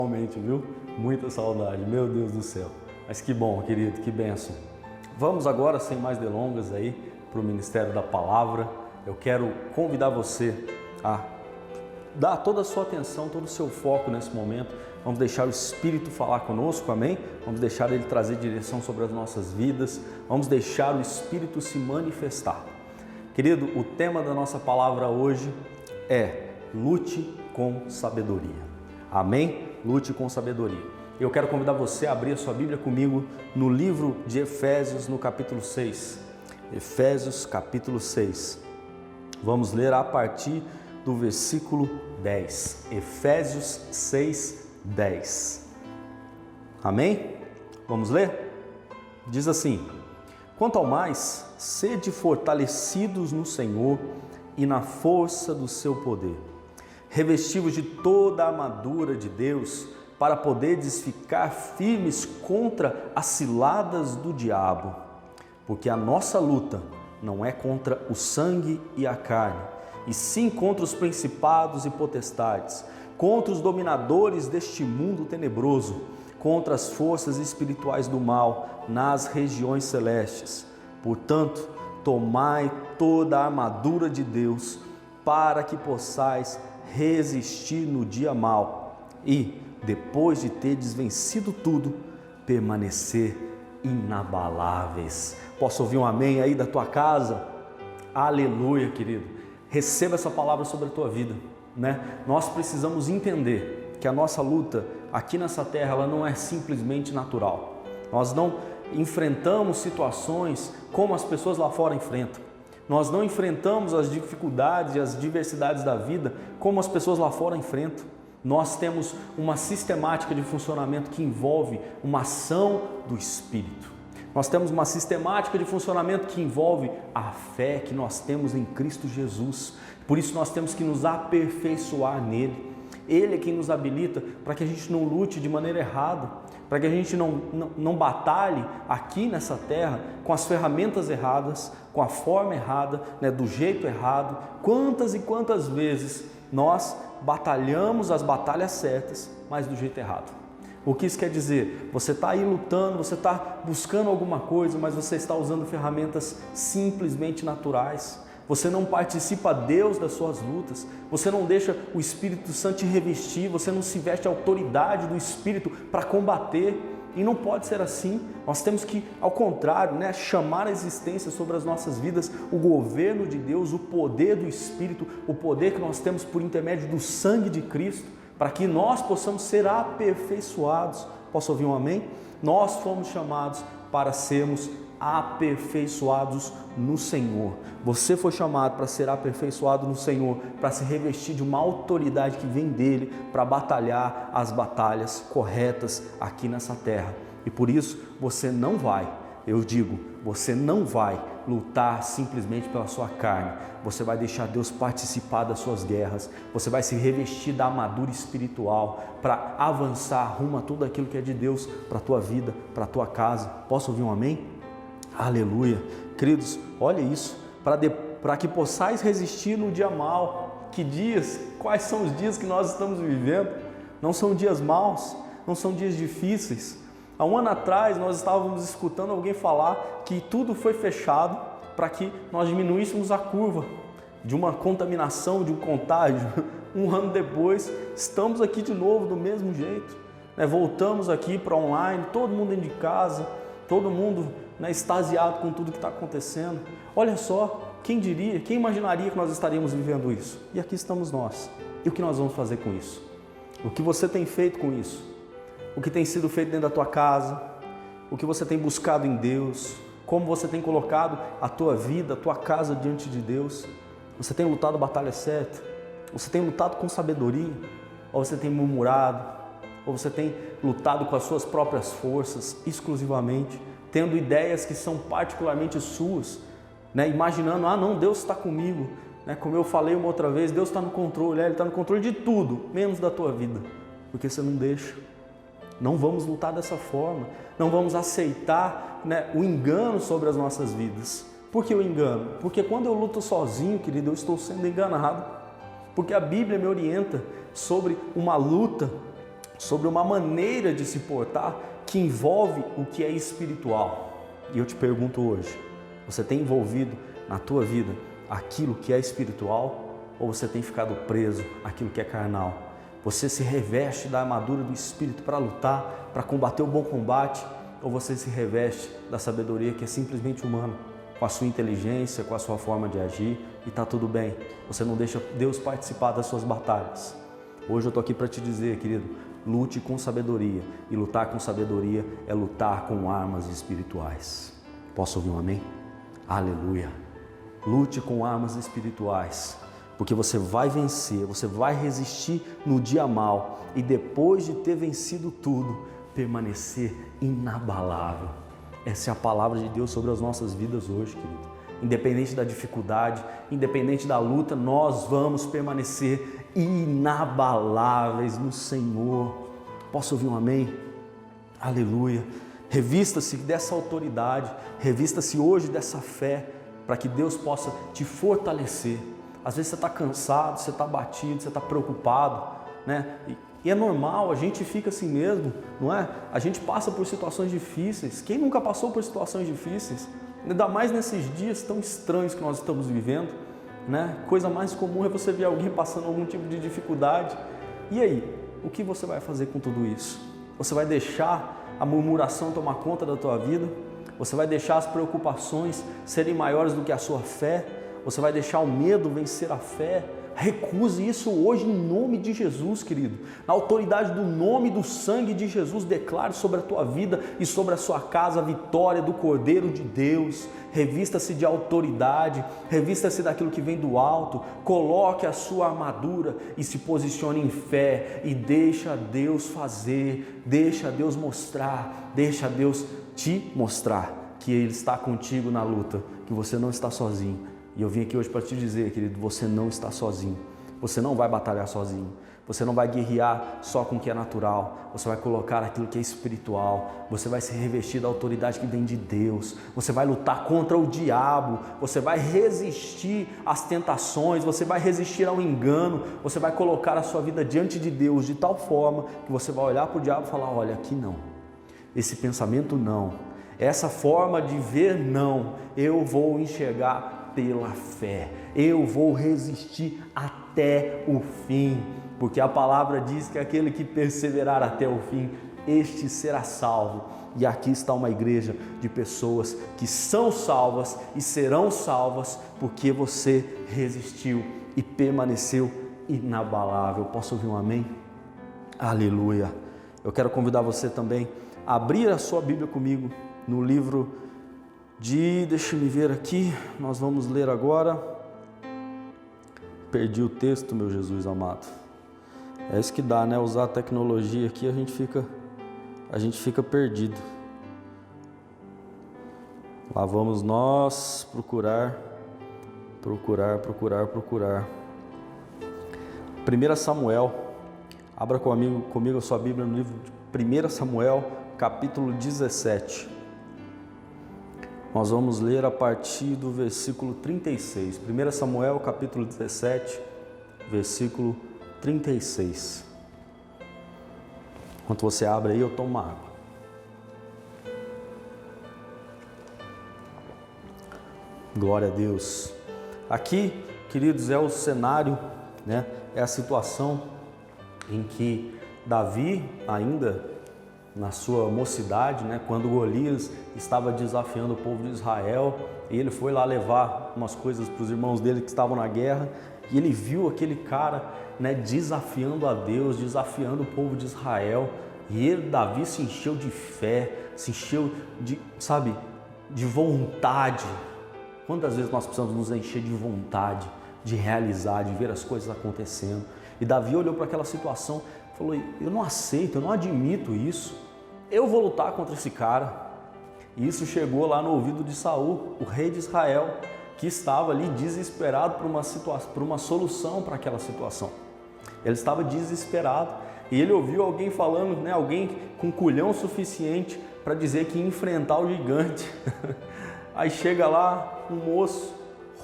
Realmente, viu? Muita saudade, meu Deus do céu. Mas que bom, querido, que bênção. Vamos agora, sem mais delongas, aí para o Ministério da Palavra. Eu quero convidar você a dar toda a sua atenção, todo o seu foco nesse momento. Vamos deixar o Espírito falar conosco, amém? Vamos deixar Ele trazer direção sobre as nossas vidas. Vamos deixar o Espírito se manifestar. Querido, o tema da nossa palavra hoje é lute com sabedoria. Amém? Lute com sabedoria. Eu quero convidar você a abrir a sua Bíblia comigo no livro de Efésios, no capítulo 6. Efésios, capítulo 6. Vamos ler a partir do versículo 10. Efésios 6, 10. Amém? Vamos ler? Diz assim: quanto ao mais, sede fortalecidos no Senhor e na força do seu poder, revestivos de toda a armadura de Deus, para poderdes ficar firmes contra as ciladas do diabo. Porque a nossa luta não é contra o sangue e a carne, e sim contra os principados e potestades, contra os dominadores deste mundo tenebroso, contra as forças espirituais do mal nas regiões celestes. Portanto, tomai toda a armadura de Deus, para que possais resistir no dia mau e, depois de terdes vencido tudo, permanecer inabaláveis. Posso ouvir um amém aí da tua casa? Aleluia, querido. Receba essa palavra sobre a tua vida, né? Nós precisamos entender que a nossa luta aqui nessa terra, ela não é simplesmente natural. Nós não enfrentamos situações como as pessoas lá fora enfrentam. Nós não enfrentamos as dificuldades e as diversidades da vida como as pessoas lá fora enfrentam. Nós temos uma sistemática de funcionamento que envolve uma ação do Espírito. Nós temos uma sistemática de funcionamento que envolve a fé que nós temos em Cristo Jesus. Por isso nós temos que nos aperfeiçoar nele. Ele é quem nos habilita para que a gente não lute de maneira errada, para que a gente não batalhe aqui nessa terra com as ferramentas erradas, com a forma errada, né, do jeito errado. Quantas e quantas vezes nós batalhamos as batalhas certas, mas do jeito errado. O que isso quer dizer? Você está aí lutando, você está buscando alguma coisa, mas você está usando ferramentas simplesmente naturais. Você não participa, Deus, das suas lutas. Você não deixa o Espírito Santo te revestir. Você não se veste a autoridade do Espírito para combater. E não pode ser assim. Nós temos que, ao contrário, né, chamar a existência sobre as nossas vidas o governo de Deus, o poder do Espírito, o poder que nós temos por intermédio do sangue de Cristo, para que nós possamos ser aperfeiçoados. Posso ouvir um amém? Nós fomos chamados para sermos aperfeiçoados no Senhor. Você foi chamado para ser aperfeiçoado no Senhor, para se revestir de uma autoridade que vem dele, para batalhar as batalhas corretas aqui nessa terra. E por isso você não vai, eu digo, você não vai lutar simplesmente pela sua carne. Você vai deixar Deus participar das suas guerras. Você vai se revestir da armadura espiritual para avançar rumo a tudo aquilo que é de Deus para a tua vida, para a tua casa. Posso ouvir um amém? Aleluia. Queridos, olha isso, para que possais resistir no dia mau. Que dias? Quais são os dias que nós estamos vivendo? Não são dias maus, não são dias difíceis. Há um ano atrás nós estávamos escutando alguém falar que tudo foi fechado para que nós diminuíssemos a curva de uma contaminação, de um contágio. Um ano depois, estamos aqui de novo do mesmo jeito, né? Voltamos aqui para online, todo mundo dentro de casa, todo mundo, né, extasiado com tudo que está acontecendo. Olha só, quem diria, quem imaginaria que nós estaríamos vivendo isso? E aqui estamos nós. E o que nós vamos fazer com isso? O que você tem feito com isso? O que tem sido feito dentro da tua casa? O que você tem buscado em Deus? Como você tem colocado a tua vida, a tua casa diante de Deus? Você tem lutado a batalha certa? Você tem lutado com sabedoria? Ou você tem murmurado? Ou você tem lutado com as suas próprias forças, exclusivamente, tendo ideias que são particularmente suas, né? Imaginando, não, Deus está comigo, né? Como eu falei uma outra vez, Deus está no controle, Ele está no controle de tudo, menos da tua vida, porque você não deixa. Não vamos lutar dessa forma, não vamos aceitar, né, o engano sobre as nossas vidas. Por que o engano? Porque quando eu luto sozinho, querido, eu estou sendo enganado. Porque a Bíblia me orienta sobre uma luta sobre uma maneira de se portar que envolve o que é espiritual. E eu te pergunto hoje, você tem envolvido na tua vida aquilo que é espiritual ou você tem ficado preso àquilo que é carnal? Você se reveste da armadura do Espírito para lutar, para combater o bom combate, ou você se reveste da sabedoria que é simplesmente humana, com a sua inteligência, com a sua forma de agir, e está tudo bem? Você não deixa Deus participar das suas batalhas. Hoje eu estou aqui para te dizer, querido, lute com sabedoria, e lutar com sabedoria é lutar com armas espirituais. Posso ouvir um amém? Aleluia! Lute com armas espirituais, porque você vai vencer, você vai resistir no dia mal, e depois de ter vencido tudo, permanecer inabalável. Essa é a palavra de Deus sobre as nossas vidas hoje, querido. Independente da dificuldade, independente da luta, nós vamos permanecer inabaláveis no Senhor. Posso ouvir um amém? Aleluia! Revista-se dessa autoridade, revista-se hoje dessa fé, para que Deus possa te fortalecer. Às vezes você está cansado, você está abatido, você está preocupado, né? E é normal, a gente fica assim mesmo, não é? A gente passa por situações difíceis. Quem nunca passou por situações difíceis? Ainda mais nesses dias tão estranhos que nós estamos vivendo, né? Coisa mais comum é você ver alguém passando algum tipo de dificuldade. E aí, o que você vai fazer com tudo isso? Você vai deixar a murmuração tomar conta da tua vida? Você vai deixar as preocupações serem maiores do que a sua fé? Você vai deixar o medo vencer a fé? Recuse isso hoje em nome de Jesus, querido. Na autoridade do nome e do sangue de Jesus, declare sobre a tua vida e sobre a sua casa a vitória do Cordeiro de Deus. Revista-se de autoridade, revista-se daquilo que vem do alto, coloque a sua armadura e se posicione em fé e deixa Deus fazer, deixa Deus mostrar, deixa Deus te mostrar que Ele está contigo na luta, que você não está sozinho. E eu vim aqui hoje para te dizer, querido, você não está sozinho. Você não vai batalhar sozinho. Você não vai guerrear só com o que é natural. Você vai colocar aquilo que é espiritual. Você vai se revestir da autoridade que vem de Deus. Você vai lutar contra o diabo. Você vai resistir às tentações. Você vai resistir ao engano. Você vai colocar a sua vida diante de Deus de tal forma que você vai olhar para o diabo e falar: olha, aqui não. Esse pensamento não. Essa forma de ver não. Eu vou enxergar pela fé, eu vou resistir até o fim, porque a palavra diz que aquele que perseverar até o fim, este será salvo. E aqui está uma igreja de pessoas que são salvas e serão salvas, porque você resistiu e permaneceu inabalável. Posso ouvir um amém? Aleluia! Eu quero convidar você também a abrir a sua Bíblia comigo no livro deixa-me ver aqui, nós vamos ler agora. Perdi o texto, meu Jesus amado. É isso que dá, né? Usar a tecnologia aqui, a gente fica perdido. Lá vamos nós procurar. 1 Samuel, abra comigo a sua Bíblia no livro de 1 Samuel, capítulo 17. Nós vamos ler a partir do versículo 36. 1 Samuel, capítulo 17, versículo 36. Enquanto você abre aí, eu tomo uma água. Glória a Deus. Aqui, queridos, é o cenário, né? É a situação em que Davi, ainda na sua mocidade, né, quando Golias estava desafiando o povo de Israel, e ele foi lá levar umas coisas para os irmãos dele que estavam na guerra, e ele viu aquele cara, né, desafiando a Deus, desafiando o povo de Israel, e ele, Davi, se encheu de fé, se encheu de vontade. Quantas vezes nós precisamos nos encher de vontade, de realizar, de ver as coisas acontecendo? E Davi olhou para aquela situação e falou: eu não aceito, eu não admito isso, eu vou lutar contra esse cara. E isso chegou lá no ouvido de Saul, o rei de Israel, que estava ali desesperado por uma solução para aquela situação. Ele estava desesperado e ele ouviu alguém falando, né, alguém com culhão suficiente para dizer que ia enfrentar o gigante. Aí chega lá um moço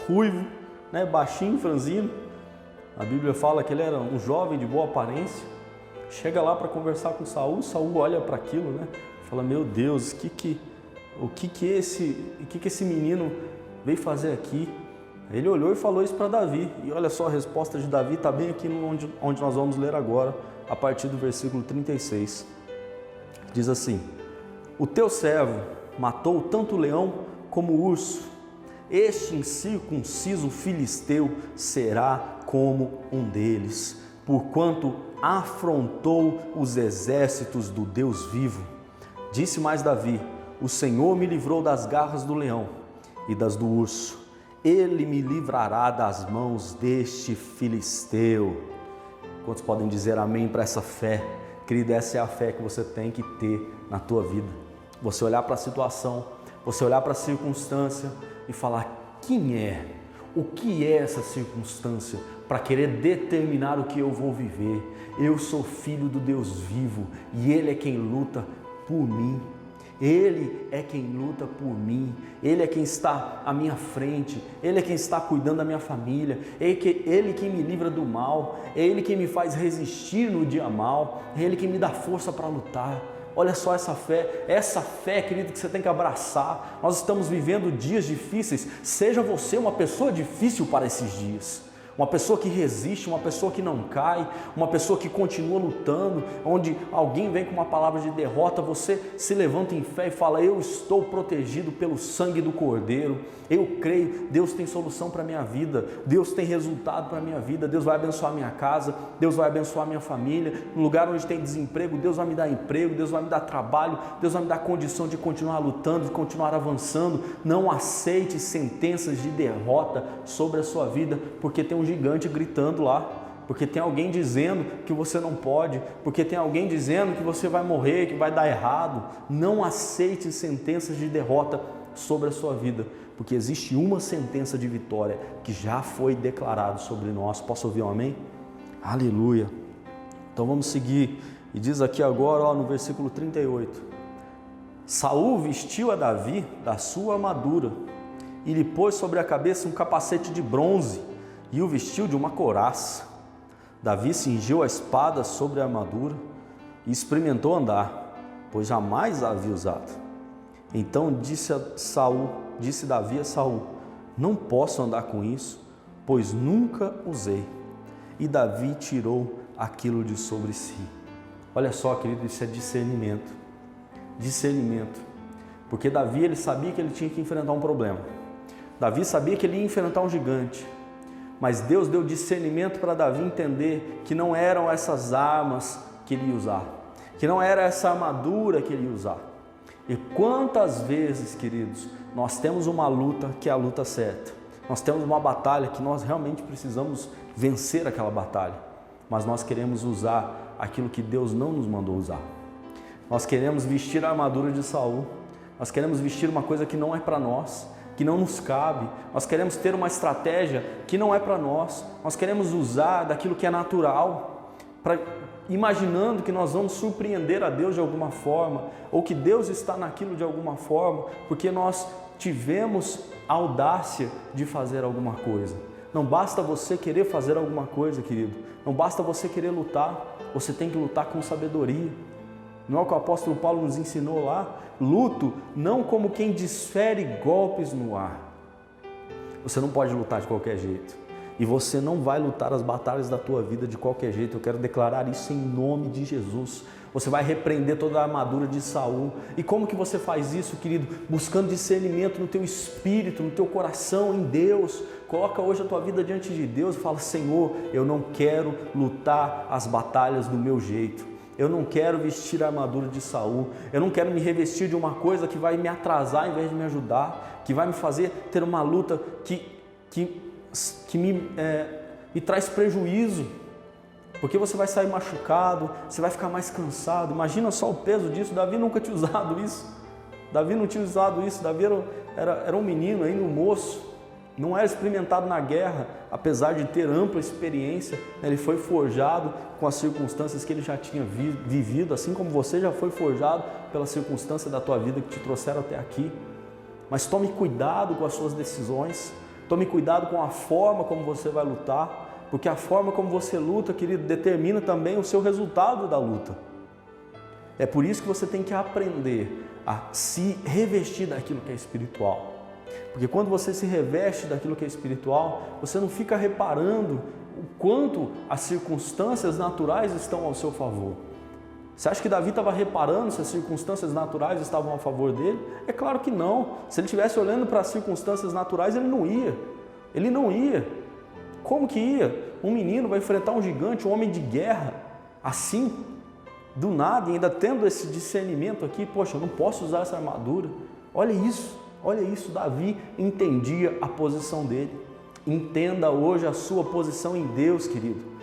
ruivo, né, baixinho, franzino. A Bíblia fala que ele era um jovem de boa aparência. Chega lá para conversar com Saul, Saul olha para aquilo, né? Fala, meu Deus, o que esse menino veio fazer aqui? Ele olhou e falou isso para Davi. E olha só, a resposta de Davi está bem aqui onde nós vamos ler agora, a partir do versículo 36. Diz assim: o teu servo matou tanto o leão como o urso. Este incircunciso filisteu será como um deles, porquanto afrontou os exércitos do Deus vivo. Disse mais Davi: o Senhor me livrou das garras do leão e das do urso. Ele me livrará das mãos deste filisteu. Quantos podem dizer amém para essa fé? Querido, essa é a fé que você tem que ter na tua vida. Você olhar para a situação, você olhar para a circunstância e falar: quem é? O que é essa circunstância para querer determinar o que eu vou viver? Eu sou filho do Deus vivo e Ele é quem luta por mim. Ele é quem luta por mim, Ele é quem está à minha frente, Ele é quem está cuidando da minha família, Ele quem me livra do mal, é Ele quem me faz resistir no dia mal, é Ele quem me dá força para lutar. Olha só essa fé, querido, que você tem que abraçar. Nós estamos vivendo dias difíceis, seja você uma pessoa difícil para esses dias. Uma pessoa que resiste, uma pessoa que não cai, uma pessoa que continua lutando, onde alguém vem com uma palavra de derrota, você se levanta em fé e fala: eu estou protegido pelo sangue do Cordeiro, eu creio, Deus tem solução para a minha vida, Deus tem resultado para a minha vida, Deus vai abençoar a minha casa, Deus vai abençoar a minha família, no lugar onde tem desemprego, Deus vai me dar emprego, Deus vai me dar trabalho, Deus vai me dar condição de continuar lutando, de continuar avançando. Não aceite sentenças de derrota sobre a sua vida, porque tem um gigante gritando lá, porque tem alguém dizendo que você não pode, porque tem alguém dizendo que você vai morrer, que vai dar errado. Não aceite sentenças de derrota sobre a sua vida, porque existe uma sentença de vitória que já foi declarada sobre nós. Posso ouvir um amém? Aleluia! Então vamos seguir, e diz aqui agora, no versículo 38, Saul vestiu a Davi da sua armadura e lhe pôs sobre a cabeça um capacete de bronze e o vestiu de uma couraça. Davi cingiu a espada sobre a armadura e experimentou andar, pois jamais a havia usado. Então disse Davi a Saul: não posso andar com isso, pois nunca usei. E Davi tirou aquilo de sobre si. Olha só, querido, isso é discernimento. Discernimento. Porque Davi, ele sabia que ele tinha que enfrentar um problema. Davi sabia que ele ia enfrentar um gigante. Mas Deus deu discernimento para Davi entender que não eram essas armas que ele ia usar, que não era essa armadura que ele ia usar. E quantas vezes, queridos, nós temos uma luta que é a luta certa, nós temos uma batalha que nós realmente precisamos vencer aquela batalha, mas nós queremos usar aquilo que Deus não nos mandou usar. Nós queremos vestir a armadura de Saul, nós queremos vestir uma coisa que não é para nós, que não nos cabe. Nós queremos ter uma estratégia que não é para nós, nós queremos usar daquilo que é natural, imaginando que nós vamos surpreender a Deus de alguma forma, ou que Deus está naquilo de alguma forma, porque nós tivemos a audácia de fazer alguma coisa. Não basta você querer fazer alguma coisa, querido, não basta você querer lutar, você tem que lutar com sabedoria. Não é o que o apóstolo Paulo nos ensinou lá? Luto não como quem desfere golpes no ar. Você não pode lutar de qualquer jeito. E você não vai lutar as batalhas da tua vida de qualquer jeito. Eu quero declarar isso em nome de Jesus. Você vai repreender toda a armadura de Saul. E como que você faz isso, querido? Buscando discernimento no teu espírito, no teu coração, em Deus. Coloca hoje a tua vida diante de Deus e fala: Senhor, eu não quero lutar as batalhas do meu jeito. Eu não quero vestir a armadura de Saul, eu não quero me revestir de uma coisa que vai me atrasar em vez de me ajudar, que vai me fazer ter uma luta que me traz prejuízo, porque você vai sair machucado, você vai ficar mais cansado. Imagina só o peso disso. Davi nunca tinha usado isso, Davi era um menino ainda, um moço, não era experimentado na guerra, apesar de ter ampla experiência, ele foi forjado com as circunstâncias que ele já tinha vivido, assim como você já foi forjado pela circunstância da tua vida que te trouxeram até aqui. Mas tome cuidado com as suas decisões, tome cuidado com a forma como você vai lutar, porque a forma como você luta, querido, determina também o seu resultado da luta. É por isso que você tem que aprender a se revestir daquilo que é espiritual. Porque quando você se reveste daquilo que é espiritual, você não fica reparando o quanto as circunstâncias naturais estão ao seu favor. Você acha que Davi estava reparando se as circunstâncias naturais estavam a favor dele? É claro que não. Se ele estivesse olhando para as circunstâncias naturais, ele não ia. Ele não ia. Como que ia? Um menino vai enfrentar um gigante, um homem de guerra, assim, do nada, e ainda tendo esse discernimento aqui, poxa, eu não posso usar essa armadura. Olha isso, Davi entendia a posição dele. Entenda hoje a sua posição em Deus, querido.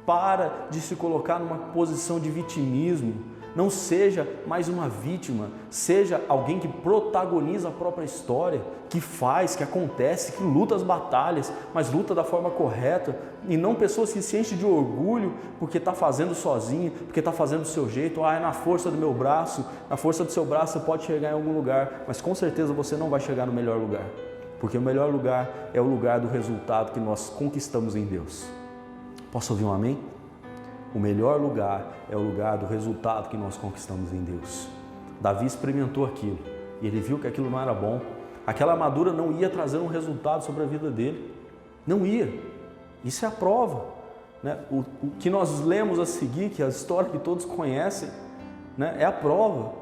Para de se colocar numa posição de vitimismo. Não seja mais uma vítima, seja alguém que protagoniza a própria história, que faz, que acontece, que luta as batalhas, mas luta da forma correta, e não pessoas que se enchem de orgulho porque está fazendo sozinho, porque está fazendo do seu jeito. É na força do meu braço, na força do seu braço você pode chegar em algum lugar, mas com certeza você não vai chegar no melhor lugar, porque o melhor lugar é o lugar do resultado que nós conquistamos em Deus. Posso ouvir um amém? O melhor lugar é o lugar do resultado que nós conquistamos em Deus. Davi experimentou aquilo e ele viu que aquilo não era bom. Aquela armadura não ia trazer um resultado sobre a vida dele. Não ia. Isso é a prova. Né? O que nós lemos a seguir, que é a história que todos conhecem, né? É a prova.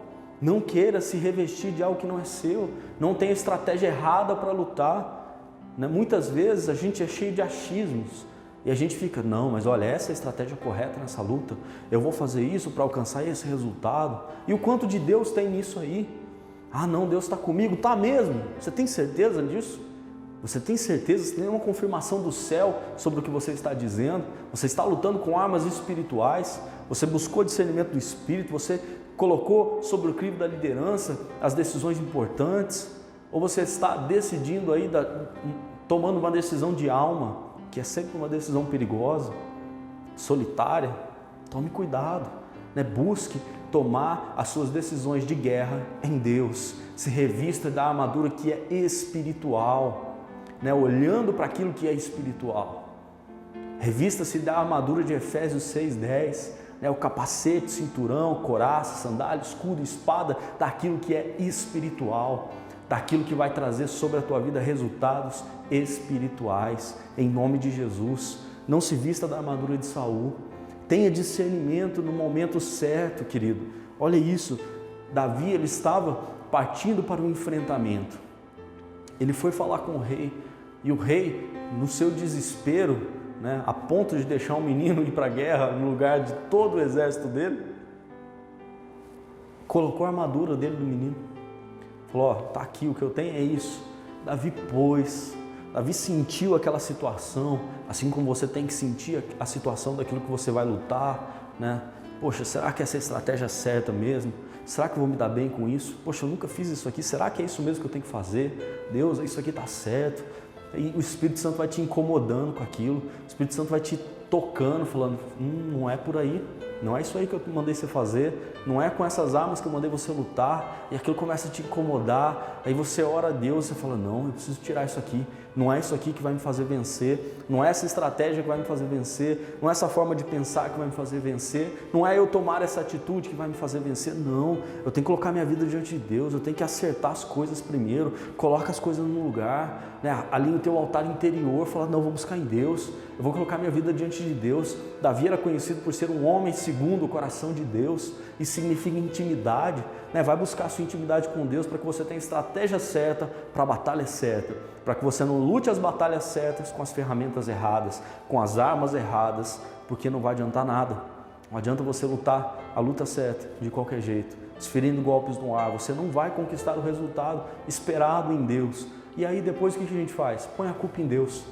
Não queira se revestir de algo que não é seu. Não tenha estratégia errada para lutar. Né? Muitas vezes a gente é cheio de achismos. E a gente fica, não, mas olha, essa é a estratégia correta nessa luta, eu vou fazer isso para alcançar esse resultado. E o quanto de Deus tem nisso aí? Ah não, Deus está comigo, está mesmo? Você tem certeza disso? Você tem certeza? Você tem uma confirmação do céu sobre o que você está dizendo? Você está lutando com armas espirituais? Você buscou discernimento do Espírito? Você colocou sobre o crivo da liderança as decisões importantes? Ou você está decidindo aí, tomando uma decisão de alma, que é sempre uma decisão perigosa, solitária? Tome cuidado, né? Busque tomar as suas decisões de guerra em Deus, se revista da armadura que é espiritual, né? Olhando para aquilo que é espiritual. Revista-se da armadura de Efésios 6:10, né? O capacete, cinturão, couraça, sandália, escudo, espada, daquilo que é espiritual, daquilo que vai trazer sobre a tua vida resultados espirituais, em nome de Jesus. Não se vista da armadura de Saul, tenha discernimento no momento certo, querido. Olha isso, Davi, ele estava partindo para o enfrentamento, ele foi falar com o rei, e o rei, no seu desespero, né, a ponto de deixar um menino ir para a guerra no lugar de todo o exército dele, colocou a armadura dele no menino. Falou, ó, tá aqui, o que eu tenho é isso. Davi sentiu aquela situação, assim como você tem que sentir a situação daquilo que você vai lutar, né? Poxa, será que essa é a estratégia certa mesmo? Será que eu vou me dar bem com isso? Poxa, eu nunca fiz isso aqui, será que é isso mesmo que eu tenho que fazer? Deus, isso aqui tá certo. E o Espírito Santo vai te incomodando com aquilo, o Espírito Santo vai te tocando, falando, não é por aí, não é isso aí que eu mandei você fazer, não é com essas armas que eu mandei você lutar, e aquilo começa a te incomodar, aí você ora a Deus, você fala, não, eu preciso tirar isso aqui, não é isso aqui que vai me fazer vencer, não é essa estratégia que vai me fazer vencer, não é essa forma de pensar que vai me fazer vencer, não é eu tomar essa atitude que vai me fazer vencer, não, eu tenho que colocar minha vida diante de Deus, eu tenho que acertar as coisas primeiro, coloca as coisas no lugar, né? Ali no teu altar interior, fala, não, eu vou buscar em Deus, eu vou colocar minha vida diante de Deus. Davi era conhecido por ser um homem segundo o coração de Deus, e significa intimidade, né? Vai buscar a sua intimidade com Deus para que você tenha a estratégia certa para a batalha certa, para que você não lute as batalhas certas com as ferramentas erradas, com as armas erradas, porque não vai adiantar nada. Não adianta você lutar a luta certa de qualquer jeito, desferindo golpes no ar, você não vai conquistar o resultado esperado em Deus. E aí depois o que a gente faz? Põe a culpa em Deus.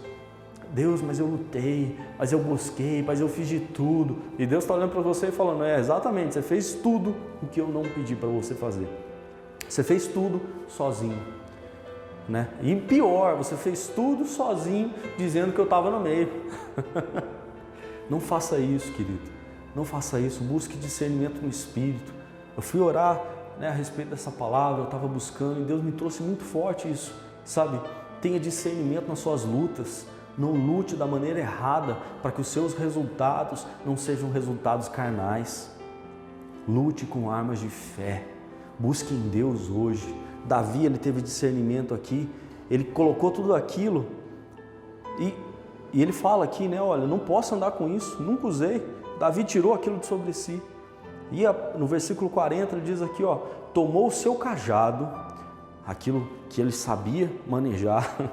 Deus, mas eu lutei, mas eu busquei, mas eu fiz de tudo. E Deus está olhando para você e falando, exatamente, você fez tudo o que eu não pedi para você fazer. Você fez tudo sozinho, né? E pior, você fez tudo sozinho, dizendo que eu estava no meio. Não faça isso, querido. Não faça isso, busque discernimento no Espírito. Eu fui orar, né, a respeito dessa palavra, eu estava buscando e Deus me trouxe muito forte isso, sabe? Tenha discernimento nas suas lutas. Não lute da maneira errada para que os seus resultados não sejam resultados carnais. Lute com armas de fé. Busque em Deus hoje. Davi, ele teve discernimento aqui. Ele colocou tudo aquilo e ele fala aqui, né? Olha, não posso andar com isso, nunca usei. Davi tirou aquilo de sobre si. E no versículo 40 ele diz aqui, ó, tomou o seu cajado, aquilo que ele sabia manejar,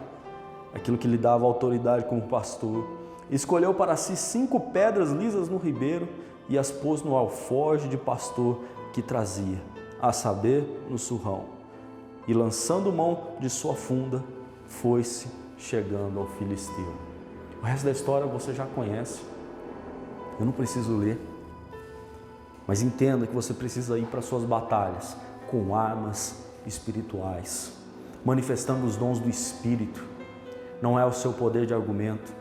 aquilo que lhe dava autoridade como pastor, escolheu para si 5 pedras lisas no ribeiro e as pôs no alforje de pastor que trazia, a saber, no surrão. E lançando mão de sua funda, foi-se chegando ao filisteu. O resto da história você já conhece, eu não preciso ler, mas entenda que você precisa ir para suas batalhas com armas espirituais, manifestando os dons do Espírito. Não é o seu poder de argumento,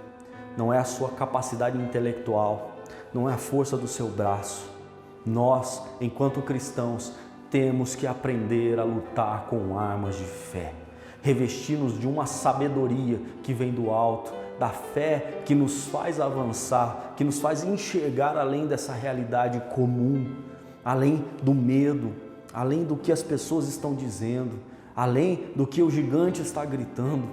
não é a sua capacidade intelectual, não é a força do seu braço. Nós, enquanto cristãos, temos que aprender a lutar com armas de fé, revestir-nos de uma sabedoria que vem do alto, da fé que nos faz avançar, que nos faz enxergar além dessa realidade comum, além do medo, além do que as pessoas estão dizendo, além do que o gigante está gritando.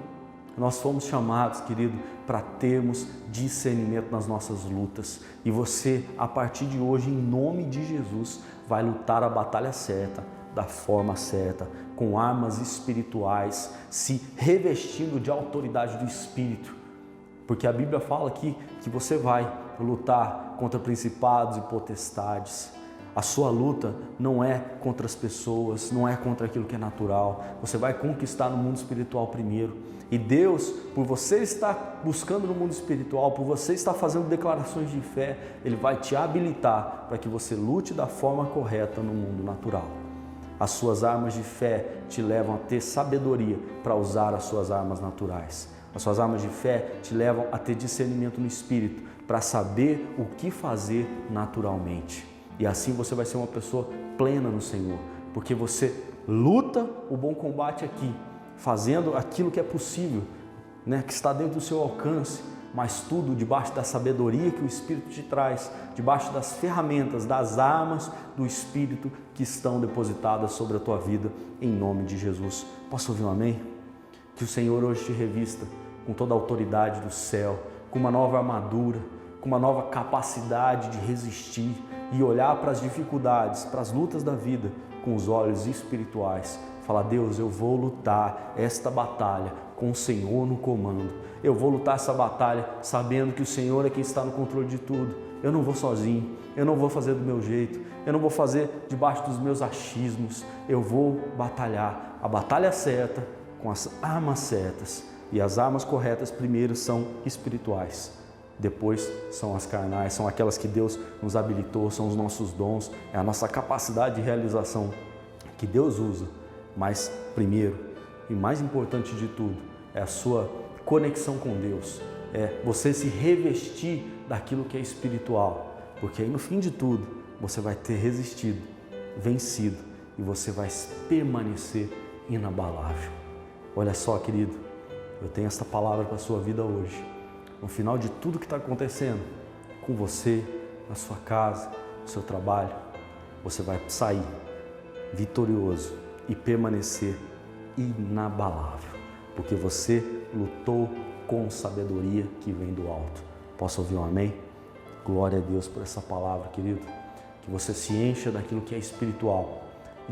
Nós fomos chamados, querido, para termos discernimento nas nossas lutas. E você, a partir de hoje, em nome de Jesus, vai lutar a batalha certa, da forma certa, com armas espirituais, se revestindo de autoridade do Espírito. Porque a Bíblia fala aqui que você vai lutar contra principados e potestades. A sua luta não é contra as pessoas, não é contra aquilo que é natural. Você vai conquistar no mundo espiritual primeiro. E Deus, por você estar buscando no mundo espiritual, por você estar fazendo declarações de fé, Ele vai te habilitar para que você lute da forma correta no mundo natural. As suas armas de fé te levam a ter sabedoria para usar as suas armas naturais. As suas armas de fé te levam a ter discernimento no Espírito para saber o que fazer naturalmente. E assim você vai ser uma pessoa plena no Senhor, porque você luta o bom combate aqui, fazendo aquilo que é possível, né, que está dentro do seu alcance, mas tudo debaixo da sabedoria que o Espírito te traz, debaixo das ferramentas, das armas do Espírito que estão depositadas sobre a tua vida, em nome de Jesus. Posso ouvir um amém? Que o Senhor hoje te revista com toda a autoridade do céu, com uma nova armadura, com uma nova capacidade de resistir e olhar para as dificuldades, para as lutas da vida com os olhos espirituais. Falar, Deus, eu vou lutar esta batalha com o Senhor no comando. Eu vou lutar essa batalha sabendo que o Senhor é quem está no controle de tudo. Eu não vou sozinho, eu não vou fazer do meu jeito, eu não vou fazer debaixo dos meus achismos. Eu vou batalhar a batalha certa com as armas certas. E as armas corretas primeiro são espirituais, depois são as carnais, são aquelas que Deus nos habilitou, são os nossos dons, é a nossa capacidade de realização que Deus usa. Mas primeiro e mais importante de tudo é a sua conexão com Deus, é você se revestir daquilo que é espiritual, porque aí no fim de tudo você vai ter resistido, vencido e você vai permanecer inabalável. Olha só, querido, eu tenho esta palavra para a sua vida hoje. No final de tudo que está acontecendo com você, na sua casa, no seu trabalho, você vai sair vitorioso e permanecer inabalável, porque você lutou com sabedoria que vem do alto. Posso ouvir um amém? Glória a Deus por essa palavra, querido. Que você se encha daquilo que é espiritual